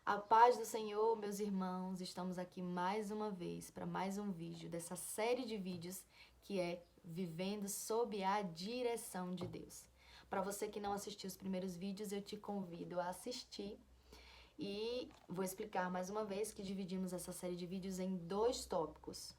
A paz do Senhor, meus irmãos, estamos aqui mais uma vez para mais um vídeo dessa série de vídeos que é Vivendo sob a Direção de Deus. Para você que não assistiu os primeiros vídeos, eu te convido a assistir e vou explicar mais uma vez que dividimos essa série de vídeos em 2 tópicos,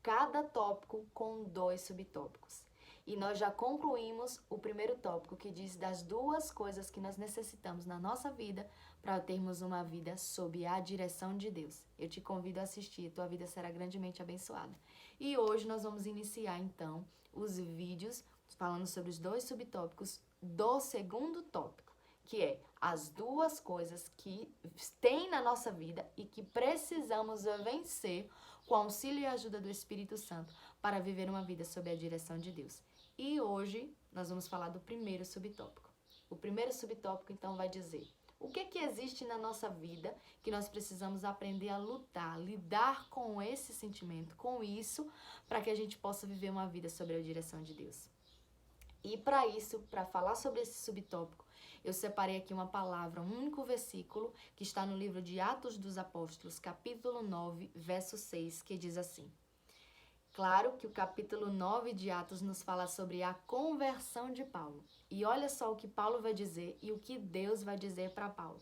cada tópico com 2 subtópicos. E nós já concluímos o primeiro tópico, que diz das 2 coisas que nós necessitamos na nossa vida para termos uma vida sob a direção de Deus. Eu te convido a assistir, tua vida será grandemente abençoada. E hoje nós vamos iniciar então os vídeos falando sobre os 2 subtópicos do segundo tópico, que é as 2 coisas que tem na nossa vida e que precisamos vencer com auxílio e ajuda do Espírito Santo para viver uma vida sob a direção de Deus. E hoje nós vamos falar do primeiro subtópico. O primeiro subtópico então vai dizer o que existe na nossa vida que nós precisamos aprender a lutar, lidar com esse sentimento, com isso, para que a gente possa viver uma vida sob a direção de Deus. E para isso, para falar sobre esse subtópico, eu separei aqui uma palavra, um único versículo, que está no livro de Atos dos Apóstolos, capítulo 9, verso 6, que diz assim. Claro que o capítulo 9 de Atos nos fala sobre a conversão de Paulo. E olha só o que Paulo vai dizer e o que Deus vai dizer para Paulo.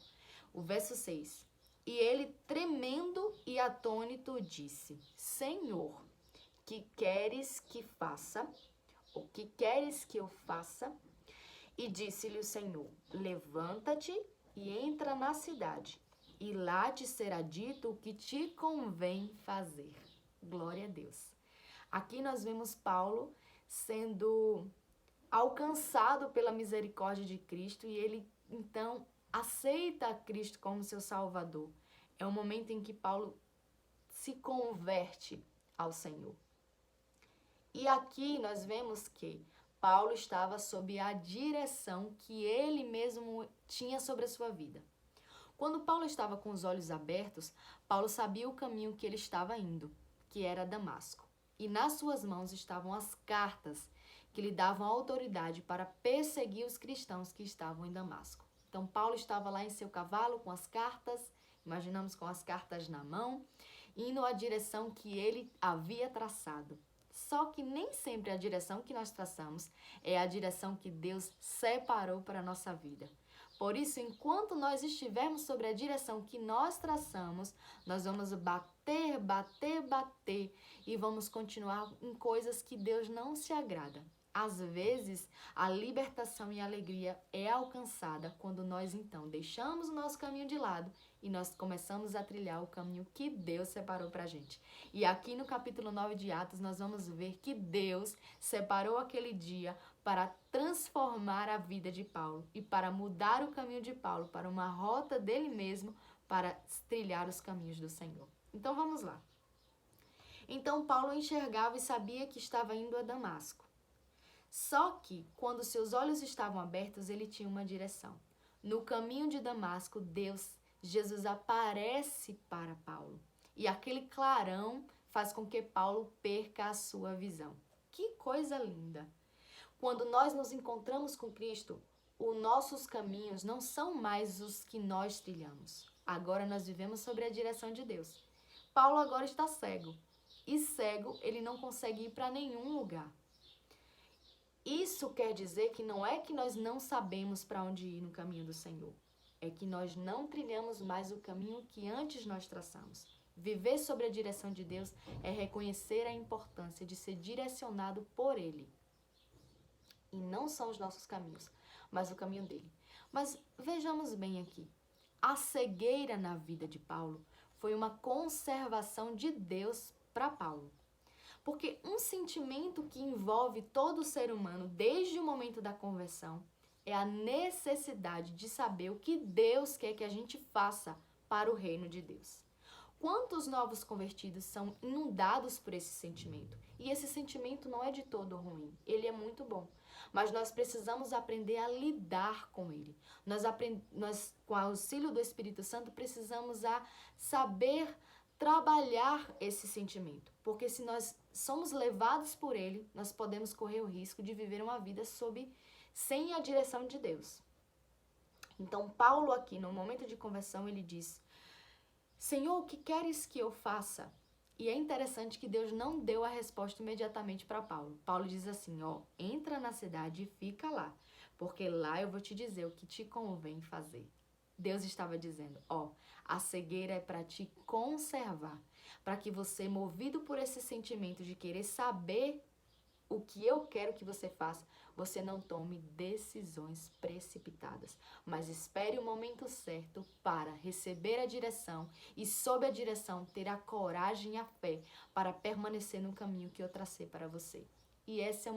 O verso 6. E ele, tremendo e atônito, disse: Senhor, que queres que faça? O que queres que eu faça? E disse-lhe o Senhor: levanta-te e entra na cidade, e lá te será dito o que te convém fazer. Glória a Deus. Aqui nós vemos Paulo sendo alcançado pela misericórdia de Cristo e ele então aceita a Cristo como seu Salvador. É o momento em que Paulo se converte ao Senhor. E aqui nós vemos que Paulo estava sob a direção que ele mesmo tinha sobre a sua vida. Quando Paulo estava com os olhos abertos, Paulo sabia o caminho que ele estava indo, que era Damasco. E nas suas mãos estavam as cartas que lhe davam autoridade para perseguir os cristãos que estavam em Damasco. Então Paulo estava lá em seu cavalo com as cartas, imaginamos com as cartas na mão, indo à direção que ele havia traçado. Só que nem sempre a direção que nós traçamos é a direção que Deus separou para a nossa vida. Por isso, enquanto nós estivermos sobre a direção que nós traçamos, nós vamos bater e vamos continuar em coisas que Deus não se agrada. Às vezes, a libertação e a alegria é alcançada quando nós, então, deixamos o nosso caminho de lado e nós começamos a trilhar o caminho que Deus separou para a gente. E aqui no capítulo 9 de Atos, nós vamos ver que Deus separou aquele dia para transformar a vida de Paulo e para mudar o caminho de Paulo para uma rota dele mesmo para trilhar os caminhos do Senhor. Então, vamos lá. Então, Paulo enxergava e sabia que estava indo a Damasco. Só que, quando seus olhos estavam abertos, ele tinha uma direção. No caminho de Damasco, Jesus aparece para Paulo. E aquele clarão faz com que Paulo perca a sua visão. Que coisa linda! Quando nós nos encontramos com Cristo, os nossos caminhos não são mais os que nós trilhamos. Agora nós vivemos sobre a direção de Deus. Paulo agora está cego. E cego, ele não consegue ir para nenhum lugar. Isso quer dizer que não é que nós não sabemos para onde ir no caminho do Senhor. É que nós não trilhamos mais o caminho que antes nós traçamos. Viver sobre a direção de Deus é reconhecer a importância de ser direcionado por Ele. E não são os nossos caminhos, mas o caminho dele. Mas vejamos bem aqui. A cegueira na vida de Paulo foi uma conservação de Deus para Paulo. Porque um sentimento que envolve todo ser humano desde o momento da conversão é a necessidade de saber o que Deus quer que a gente faça para o reino de Deus. Quantos novos convertidos são inundados por esse sentimento? E esse sentimento não é de todo ruim, ele é muito bom. Mas nós precisamos aprender a lidar com ele. Nós com o auxílio do Espírito Santo, precisamos saber trabalhar esse sentimento. Porque se nós somos levados por ele, nós podemos correr o risco de viver uma vida sem a direção de Deus. Então, Paulo aqui, no momento de conversão, ele diz: Senhor, o que queres que eu faça? E é interessante que Deus não deu a resposta imediatamente para Paulo. Paulo diz assim, ó, entra na cidade e fica lá, porque lá eu vou te dizer o que te convém fazer. Deus estava dizendo, ó, a cegueira é para te conservar, para que você, movido por esse sentimento de querer saber o que eu quero que você faça, você não tome decisões precipitadas, mas espere o momento certo para receber a direção e, sob a direção, ter a coragem e a fé para permanecer no caminho que eu tracei para você. E esse é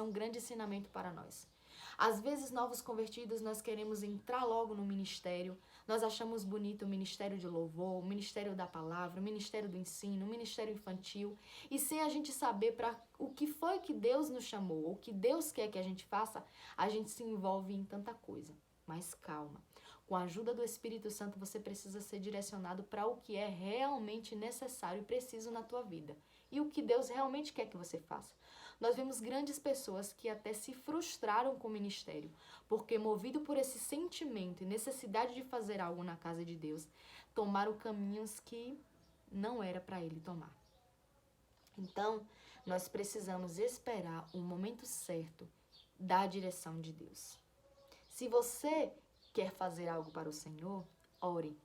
um grande ensinamento para nós. Às vezes, novos convertidos, nós queremos entrar logo no ministério. Nós achamos bonito o ministério de louvor, o ministério da palavra, o ministério do ensino, o ministério infantil. E sem a gente saber para o que foi que Deus nos chamou, ou o que Deus quer que a gente faça, a gente se envolve em tanta coisa. Mas calma. Com a ajuda do Espírito Santo, você precisa ser direcionado para o que é realmente necessário e preciso na tua vida. E o que Deus realmente quer que você faça. Nós vemos grandes pessoas que até se frustraram com o ministério, porque movido por esse sentimento e necessidade de fazer algo na casa de Deus, tomaram caminhos que não era para ele tomar. Então, nós precisamos esperar o momento certo da direção de Deus. Se você quer fazer algo para o Senhor, ore.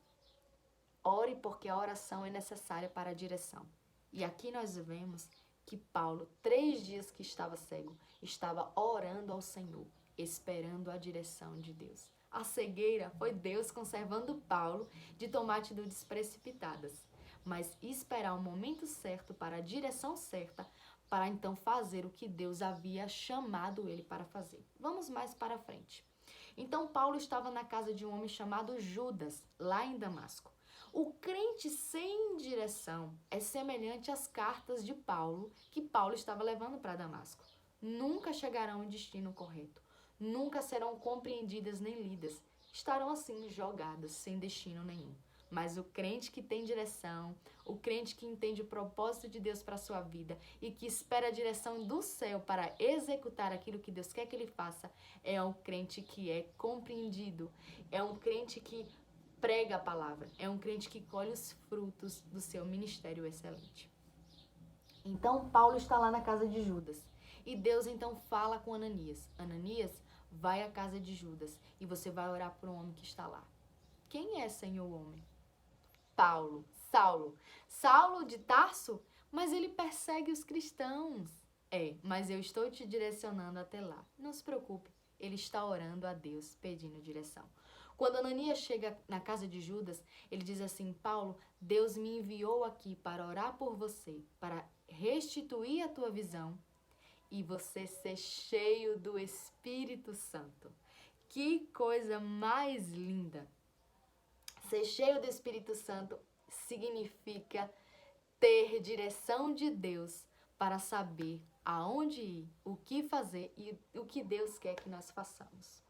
Ore porque a oração é necessária para a direção. E aqui nós vemos que Paulo, 3 dias que estava cego, estava orando ao Senhor, esperando a direção de Deus. A cegueira foi Deus conservando Paulo de tomar atitudes precipitadas, mas esperar o momento certo para a direção certa, para então fazer o que Deus havia chamado ele para fazer. Vamos mais para frente. Então Paulo estava na casa de um homem chamado Judas, lá em Damasco. O crente sem direção é semelhante às cartas de Paulo que Paulo estava levando para Damasco. Nunca chegarão ao destino correto, nunca serão compreendidas nem lidas. Estarão assim jogadas, sem destino nenhum. Mas o crente que tem direção, o crente que entende o propósito de Deus para a sua vida e que espera a direção do céu para executar aquilo que Deus quer que ele faça, é um crente que é compreendido, é um crente que prega a palavra, é um crente que colhe os frutos do seu ministério excelente. Então, Paulo está lá na casa de Judas. E Deus então fala com Ananias. Ananias, vai à casa de Judas e você vai orar por um homem que está lá. Quem é, Senhor, homem? Paulo, Saulo de Tarso, mas ele persegue os cristãos. Mas eu estou te direcionando até lá. Não se preocupe, ele está orando a Deus, pedindo direção. Quando Ananias chega na casa de Judas, ele diz assim, Paulo, Deus me enviou aqui para orar por você, para restituir a tua visão e você ser cheio do Espírito Santo. Que coisa mais linda! Ser cheio do Espírito Santo significa ter direção de Deus para saber aonde ir, o que fazer e o que Deus quer que nós façamos.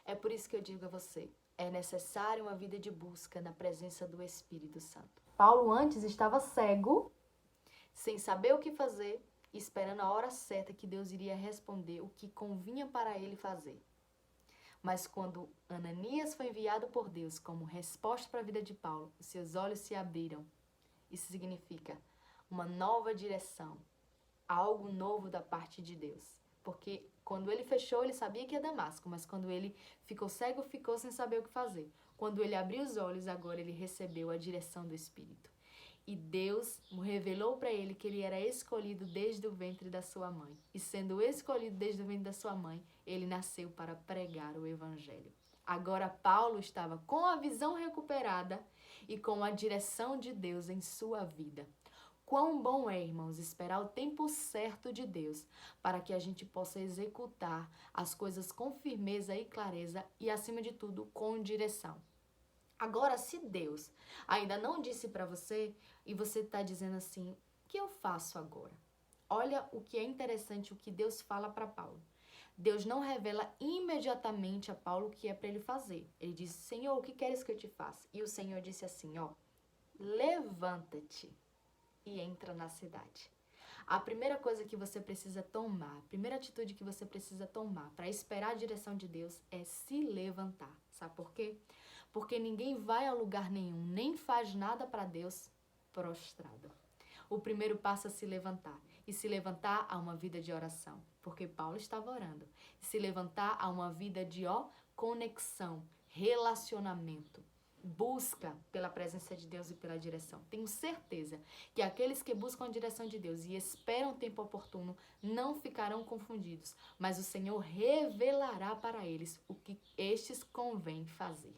É por isso que eu digo a você, é necessário uma vida de busca na presença do Espírito Santo. Paulo antes estava cego, sem saber o que fazer, esperando a hora certa que Deus iria responder o que convinha para ele fazer. Mas quando Ananias foi enviado por Deus como resposta para a vida de Paulo, os seus olhos se abriram. Isso significa uma nova direção, algo novo da parte de Deus. Porque quando ele fechou, ele sabia que ia Damasco, mas quando ele ficou cego, ficou sem saber o que fazer. Quando ele abriu os olhos, agora ele recebeu a direção do Espírito. E Deus revelou para ele que ele era escolhido desde o ventre da sua mãe. E sendo escolhido desde o ventre da sua mãe, ele nasceu para pregar o Evangelho. Agora Paulo estava com a visão recuperada e com a direção de Deus em sua vida. Quão bom é, irmãos, esperar o tempo certo de Deus para que a gente possa executar as coisas com firmeza e clareza e, acima de tudo, com direção. Agora, se Deus ainda não disse para você e você está dizendo assim, o que eu faço agora? Olha o que é interessante, o que Deus fala para Paulo. Deus não revela imediatamente a Paulo o que é para ele fazer. Ele disse, Senhor, o que queres que eu te faça? E o Senhor disse assim, levanta-te e entra na cidade. A primeira coisa que você precisa tomar, a primeira atitude que você precisa tomar para esperar a direção de Deus é se levantar. Sabe por quê? Porque ninguém vai a lugar nenhum, nem faz nada para Deus prostrado. O primeiro passo é se levantar. E se levantar a uma vida de oração, porque Paulo estava orando. E se levantar a uma vida de conexão, relacionamento, busca pela presença de Deus e pela direção. Tenho certeza que aqueles que buscam a direção de Deus e esperam o tempo oportuno não ficarão confundidos, mas o Senhor revelará para eles o que estes convém fazer.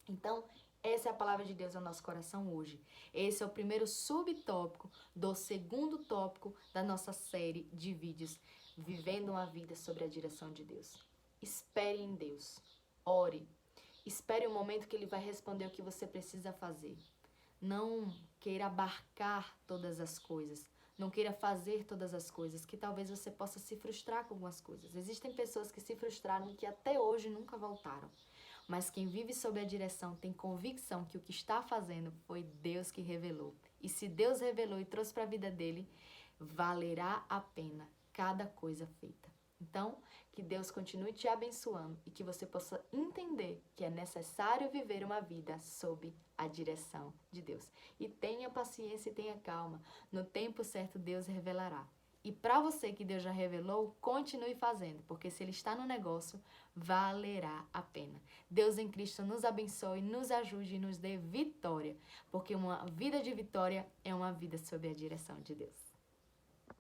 Então, essa é a palavra de Deus ao nosso coração hoje. Esse é o primeiro subtópico do segundo tópico da nossa série de vídeos, Vivendo uma Vida sobre a Direção de Deus. Espere em Deus. Ore. Espere o momento que Ele vai responder o que você precisa fazer. Não queira abarcar todas as coisas. Não queira fazer todas as coisas, que talvez você possa se frustrar com algumas coisas. Existem pessoas que se frustraram e que até hoje nunca voltaram. Mas quem vive sob a direção tem convicção que o que está fazendo foi Deus que revelou. E se Deus revelou e trouxe para a vida dele, valerá a pena cada coisa feita. Então, que Deus continue te abençoando e que você possa entender que é necessário viver uma vida sob a direção de Deus. E tenha paciência e tenha calma. No tempo certo, Deus revelará. E para você que Deus já revelou, continue fazendo, porque se Ele está no negócio, valerá a pena. Deus em Cristo nos abençoe, nos ajude e nos dê vitória, porque uma vida de vitória é uma vida sob a direção de Deus.